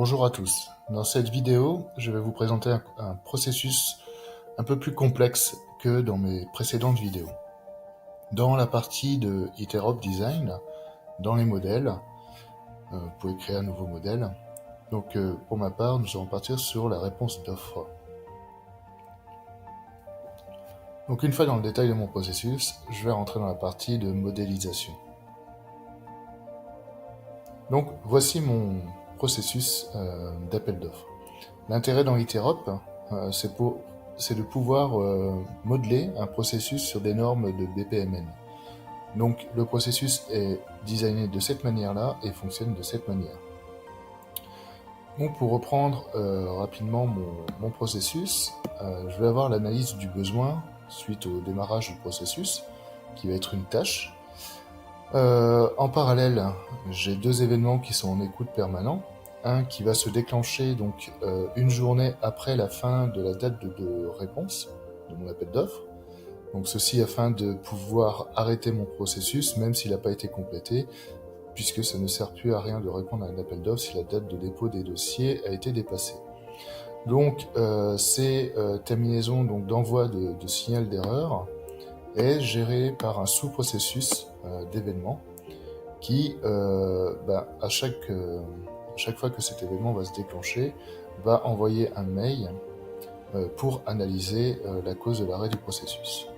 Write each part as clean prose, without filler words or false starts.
Bonjour à tous. Dans cette vidéo, je vais vous présenter un processus un peu plus complexe que dans mes précédentes vidéos. Dans la partie de Interop Design, dans les modèles, vous pouvez créer un nouveau modèle. Donc pour ma part, nous allons partir sur la réponse d'offre. Donc une fois dans le détail de mon processus, je vais rentrer dans la partie de modélisation. Donc voici mon processus d'appel d'offres. L'intérêt dans Interop, c'est de pouvoir modeler un processus sur des normes de BPMN. Donc le processus est designé de cette manière-là et fonctionne de cette manière. Donc pour reprendre rapidement mon processus, je vais avoir l'analyse du besoin suite au démarrage du processus, qui va être une tâche. En parallèle, j'ai deux événements qui sont en écoute permanent. Un qui va se déclencher donc une journée après la fin de la date de réponse de mon appel d'offres. Donc ceci afin de pouvoir arrêter mon processus même s'il n'a pas été complété, puisque ça ne sert plus à rien de répondre à un appel d'offres si la date de dépôt des dossiers a été dépassée. Donc ces terminaisons d'envoi de signal d'erreur est gérée par un sous-processus d'événements qui, à chaque fois que cet événement va se déclencher, va envoyer un mail pour analyser la cause de l'arrêt du processus.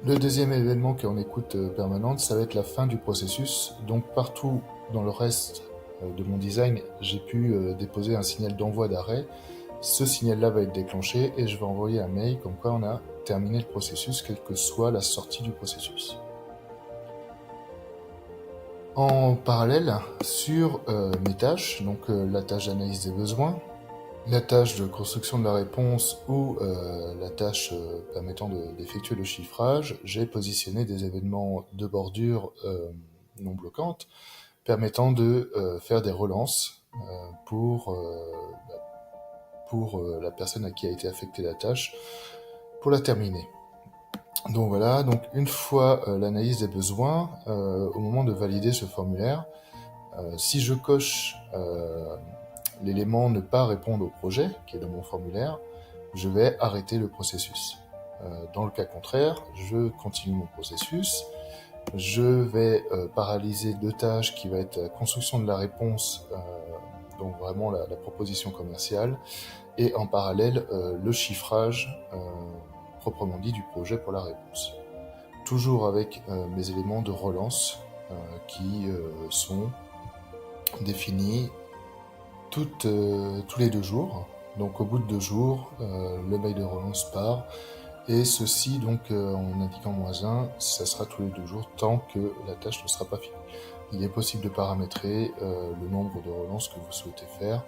Le deuxième événement qui est en écoute permanente, ça va être la fin du processus. Donc partout dans le reste de mon design, j'ai pu déposer un signal d'envoi d'arrêt. Ce signal-là va être déclenché et je vais envoyer un mail comme quoi on a terminé le processus, quelle que soit la sortie du processus. En parallèle, sur mes tâches, donc la tâche d'analyse des besoins, la tâche de construction de la réponse ou la tâche permettant d'effectuer le chiffrage, j'ai positionné des événements de bordure non bloquantes permettant de faire des relances pour la personne à qui a été affectée la tâche pour la terminer. Donc voilà, donc une fois l'analyse des besoins, au moment de valider ce formulaire, si je coche l'élément ne pas répondre au projet, qui est dans mon formulaire, je vais arrêter le processus. Dans le cas contraire, je continue mon processus, je vais paralyser deux tâches qui va être la construction de la réponse, donc vraiment la proposition commerciale, et en parallèle le chiffrage proprement dit du projet pour la réponse. Toujours avec mes éléments de relance qui sont définis tous les 2 jours. Donc au bout de 2 jours, le mail de relance part. Et ceci, donc en indiquant -1, ça sera tous les 2 jours tant que la tâche ne sera pas finie. Il est possible de paramétrer le nombre de relances que vous souhaitez faire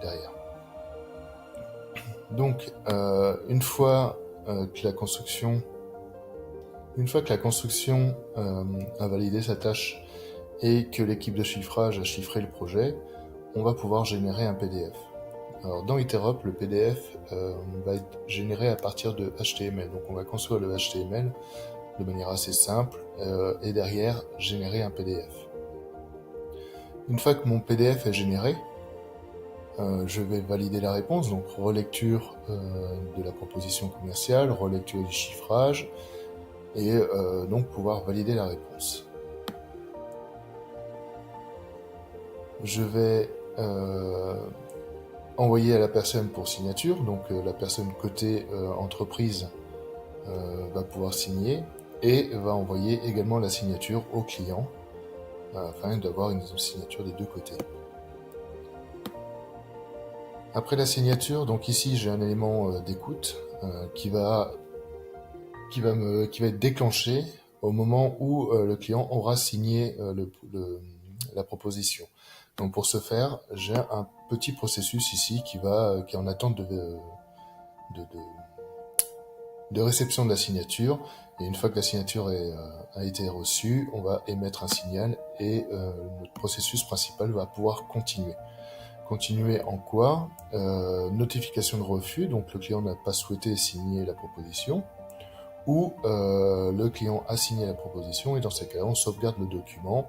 derrière. Donc une fois que la construction a validé sa tâche et que l'équipe de chiffrage a chiffré le projet, on va pouvoir générer un PDF. Alors dans Interop, le PDF va être généré à partir de HTML. Donc on va construire le HTML de manière assez simple et derrière générer un PDF. Une fois que mon PDF est généré, je vais valider la réponse, donc relecture de la proposition commerciale, relecture du chiffrage, et donc pouvoir valider la réponse. Je vais envoyer à la personne pour signature, donc la personne côté entreprise va pouvoir signer et va envoyer également la signature au client afin d'avoir une signature des deux côtés. Après la signature, donc ici j'ai un élément d'écoute qui va être déclenché au moment où le client aura signé la proposition. Donc pour ce faire, j'ai un petit processus ici qui est en attente de réception de la signature. Et une fois que la signature a été reçue, on va émettre un signal et notre processus principal va pouvoir continuer. Continuer en quoi? Notification de refus, donc le client n'a pas souhaité signer la proposition, ou le client a signé la proposition et dans ces cas-là, on sauvegarde le document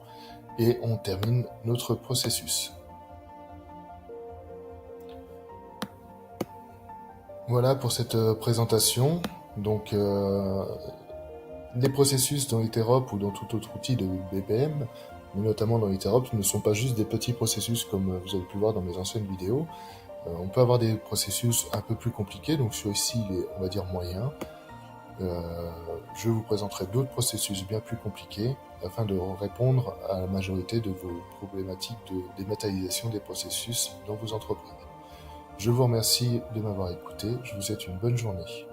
et on termine notre processus. Voilà pour cette présentation. Donc, les processus dans Interop ou dans tout autre outil de BPM, mais notamment dans Interop, ne sont pas juste des petits processus comme vous avez pu voir dans mes anciennes vidéos. On peut avoir des processus un peu plus compliqués, donc celui-ci, il est, on va dire, moyen. Je vous présenterai d'autres processus bien plus compliqués afin de répondre à la majorité de vos problématiques de dématérialisation des processus dans vos entreprises. Je vous remercie de m'avoir écouté, je vous souhaite une bonne journée.